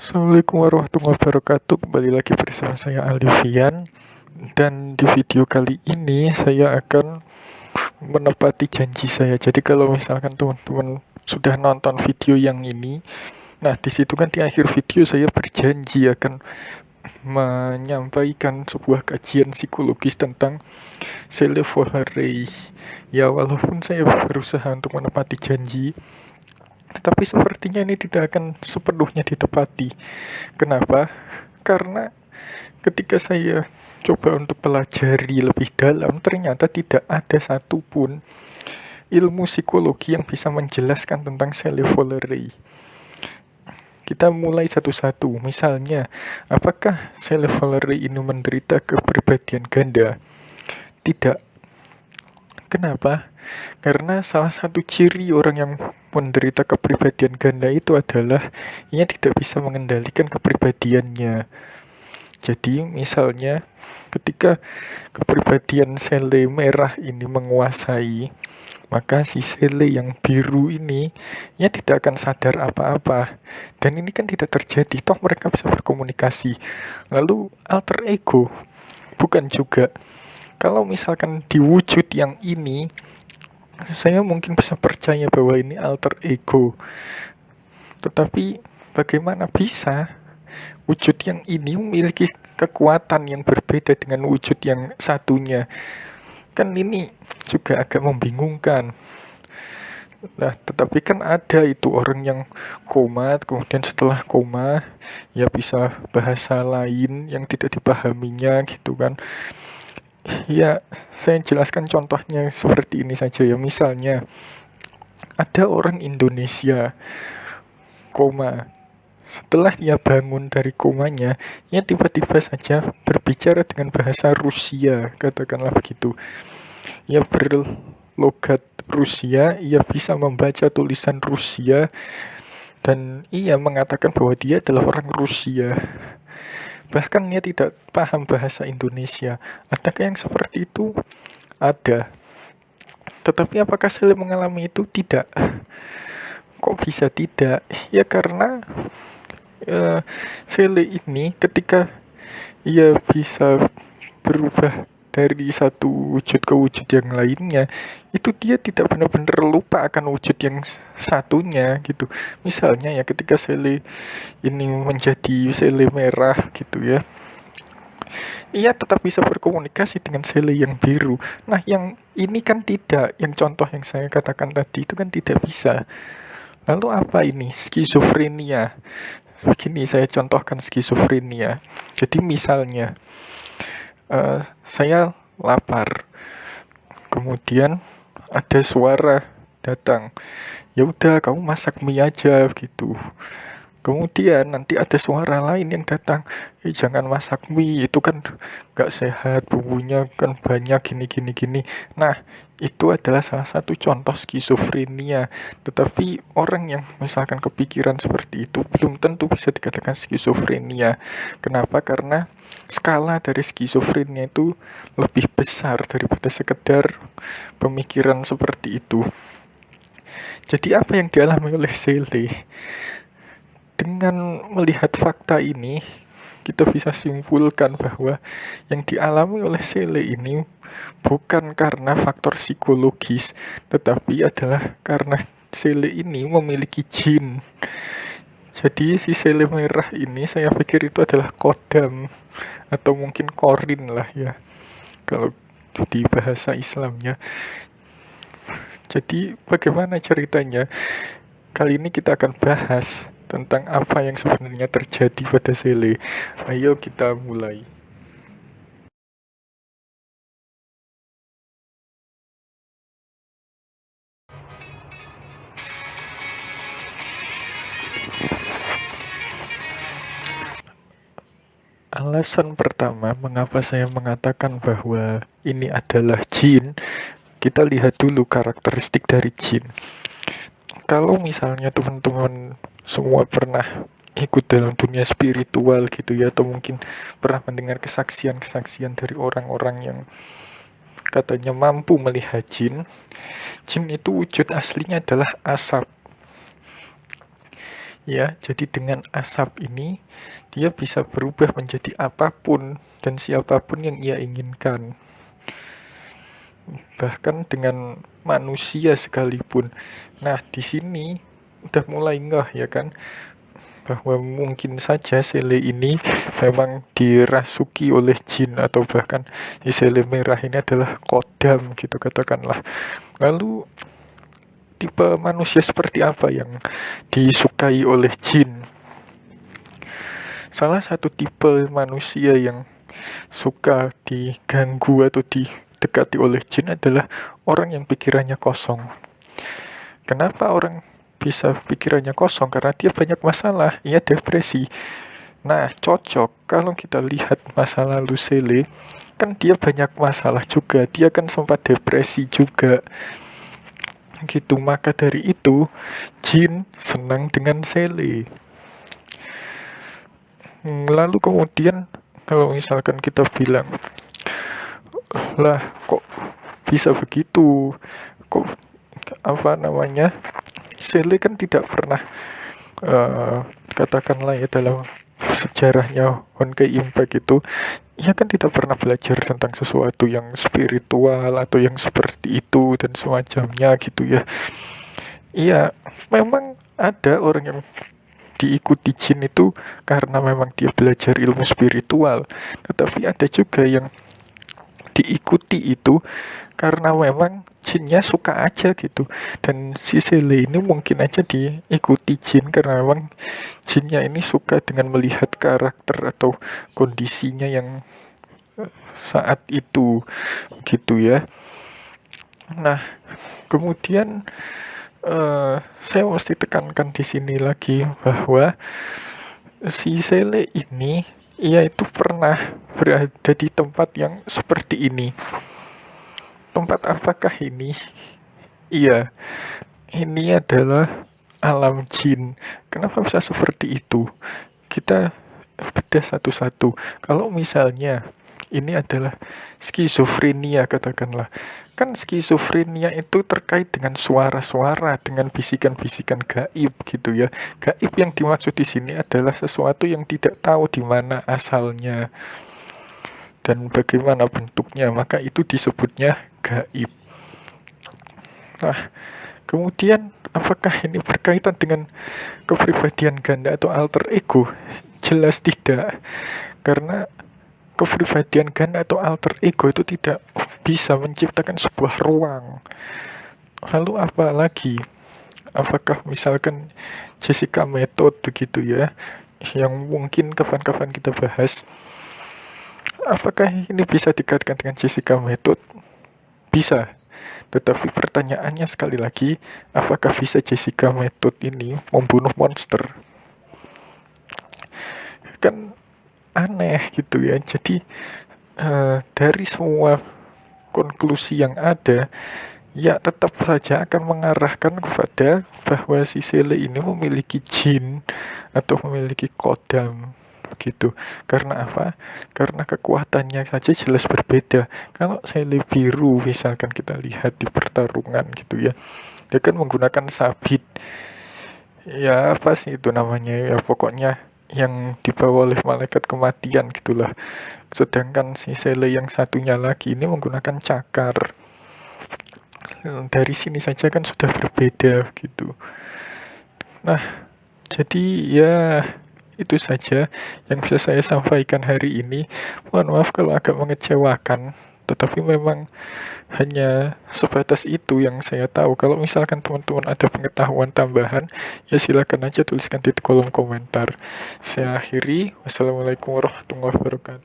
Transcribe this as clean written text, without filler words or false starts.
Assalamualaikum warahmatullahi wabarakatuh. Kembali lagi bersama saya Aldivian. Dan di video kali ini saya akan menepati janji saya. Jadi kalau misalkan teman-teman sudah nonton video yang ini, nah di situ kan di akhir video saya berjanji akan menyampaikan sebuah kajian psikologis tentang Self-Worth. Ya walaupun saya berusaha untuk menepati janji, tetapi sepertinya ini tidak akan sepenuhnya ditepati. Kenapa? Karena ketika saya coba untuk pelajari lebih dalam, ternyata tidak ada satupun ilmu psikologi yang bisa menjelaskan tentang self-worth. Kita mulai satu-satu. Misalnya, apakah self-worth ini menderita kepribadian ganda? Tidak. Kenapa? Karena salah satu ciri orang yang menderita kepribadian ganda itu adalah ia tidak bisa mengendalikan kepribadiannya. Jadi misalnya ketika kepribadian sele merah ini menguasai, maka si sele yang biru ini ia tidak akan sadar apa-apa. Dan ini kan tidak terjadi, toh mereka bisa berkomunikasi. Lalu alter ego, bukan juga. Kalau misalkan di wujud yang ini, saya mungkin bisa percaya bahwa ini alter ego. Tetapi bagaimana bisa wujud yang ini memiliki kekuatan yang berbeda dengan wujud yang satunya? Kan ini juga agak membingungkan. Nah, tetapi kan ada itu orang yang koma, kemudian setelah koma, ya bisa bahasa lain yang tidak dipahaminya gitu kan. Ya, saya jelaskan contohnya seperti ini saja ya. Misalnya, ada orang Indonesia koma. Setelah ia bangun dari komanya, ia tiba-tiba saja berbicara dengan bahasa Rusia, katakanlah begitu. Ia berlogat Rusia, ia bisa membaca tulisan Rusia, dan ia mengatakan bahwa dia adalah orang Rusia. Bahkan ia tidak paham bahasa Indonesia. Adakah yang seperti itu? Ada. Tetapi apakah Sele mengalami itu? Tidak. Kok bisa tidak? Ya karena Sele ini ketika ia bisa berubah dari satu wujud ke wujud yang lainnya, itu dia tidak benar-benar lupa akan wujud yang satunya gitu. Misalnya ya ketika Sele ini menjadi Sele merah gitu ya, ia tetap bisa berkomunikasi dengan Sele yang biru. Nah yang ini kan tidak, yang contoh yang saya katakan tadi itu kan tidak bisa. Lalu apa ini? Skizofrenia. Begini saya contohkan skizofrenia. Jadi misalnya saya lapar, kemudian ada suara datang, ya udah kamu masak mie aja gitu. Kemudian nanti ada suara lain yang datang, jangan masak mie, itu kan gak sehat, bumbunya kan banyak gini. Nah, itu adalah salah satu contoh skizofrenia. Tetapi orang yang misalkan kepikiran seperti itu belum tentu bisa dikatakan skizofrenia. Kenapa? Karena skala dari skizofrenia itu lebih besar daripada sekedar pemikiran seperti itu. Jadi apa yang dialami oleh Sele? Dengan melihat fakta ini, kita bisa simpulkan bahwa yang dialami oleh Sele ini bukan karena faktor psikologis, tetapi adalah karena Sele ini memiliki jin. Jadi si Sele merah ini saya pikir itu adalah kodam atau mungkin korin lah ya kalau di bahasa Islamnya. Jadi bagaimana ceritanya? Kali ini kita akan bahas tentang apa yang sebenarnya terjadi pada Sele. Ayo kita mulai. Alasan pertama mengapa saya mengatakan bahwa ini adalah jin, kita lihat dulu karakteristik dari jin. Kalau misalnya teman-teman semua pernah ikut dalam dunia spiritual gitu ya, atau mungkin pernah mendengar kesaksian-kesaksian dari orang-orang yang katanya mampu melihat jin. Jin itu wujud aslinya adalah asap. Ya, jadi dengan asap ini dia bisa berubah menjadi apapun dan siapapun yang ia inginkan. Bahkan dengan manusia sekalipun. Nah, di sini udah mulai ngeh ya kan, bahwa mungkin saja Sele ini memang dirasuki oleh jin, atau bahkan si Sele merah ini adalah kodam gitu katakanlah. Lalu tipe manusia seperti apa yang disukai oleh jin? Salah satu tipe manusia yang suka diganggu atau didekati oleh jin adalah orang yang pikirannya kosong. Kenapa orang bisa pikirannya kosong? Karena dia banyak masalah, ia depresi. Nah, cocok kalau kita lihat masa lalu Sele, kan dia banyak masalah juga, dia kan sempat depresi juga. Gitu, maka dari itu jin senang dengan Sele. Lalu kemudian kalau misalkan kita bilang, lah kok bisa begitu? Kok apa namanya? Sele kan tidak pernah katakanlah ya dalam sejarahnya Honkai Impact itu, ia kan tidak pernah belajar tentang sesuatu yang spiritual atau yang seperti itu dan semacamnya gitu ya. Iya, memang ada orang yang diikuti jin itu karena memang dia belajar ilmu spiritual, tetapi ada juga yang diikuti itu karena memang jinnya suka aja gitu. Dan si Sele ini mungkin aja diikuti jin karena memang jinnya ini suka dengan melihat karakter atau kondisinya yang saat itu gitu ya. Nah, kemudian saya mesti tekankan di sini lagi bahwa si Sele ini ia itu pernah berada di tempat yang seperti ini. Tempat apakah ini? Iya, ini adalah alam jin. Kenapa bisa seperti itu? Kita bedah satu-satu. Kalau misalnya ini adalah skizofrenia katakanlah. Kan skizofrenia itu terkait dengan suara-suara, dengan bisikan-bisikan gaib gitu ya. Gaib yang dimaksud di sini adalah sesuatu yang tidak tahu di mana asalnya dan bagaimana bentuknya, maka itu disebutnya gaib. Nah, kemudian apakah ini berkaitan dengan kepribadian ganda atau alter ego? Jelas tidak, karena kepribadian ganda atau alter ego itu tidak bisa menciptakan sebuah ruang. Lalu apa lagi? Apakah misalkan Jessica Method begitu ya, yang mungkin kapan-kapan kita bahas. Apakah ini bisa dikaitkan dengan Jessica Method? Bisa. Tetapi pertanyaannya sekali lagi, apakah bisa Jessica Method ini membunuh monster? Kan aneh gitu ya. Jadi dari semua konklusi yang ada, ya tetap saja akan mengarahkan kepada bahwa si Sele ini memiliki jin atau memiliki kodam gitu. Karena apa? Karena kekuatannya saja jelas berbeda. Kalau Sele biru misalkan kita lihat di pertarungan gitu ya, dia kan menggunakan sabit. Ya apa sih itu namanya ya, pokoknya yang dibawa oleh malaikat kematian gitulah. Sedangkan si Sele yang satunya lagi ini menggunakan cakar. Dari sini saja kan sudah berbeda gitu. Nah, jadi ya itu saja yang bisa saya sampaikan hari ini. Mohon maaf kalau agak mengecewakan, tetapi memang hanya sebatas itu yang saya tahu. Kalau misalkan teman-teman ada pengetahuan tambahan, ya silakan aja tuliskan di kolom komentar. Saya akhiri. Wassalamualaikum warahmatullahi wabarakatuh.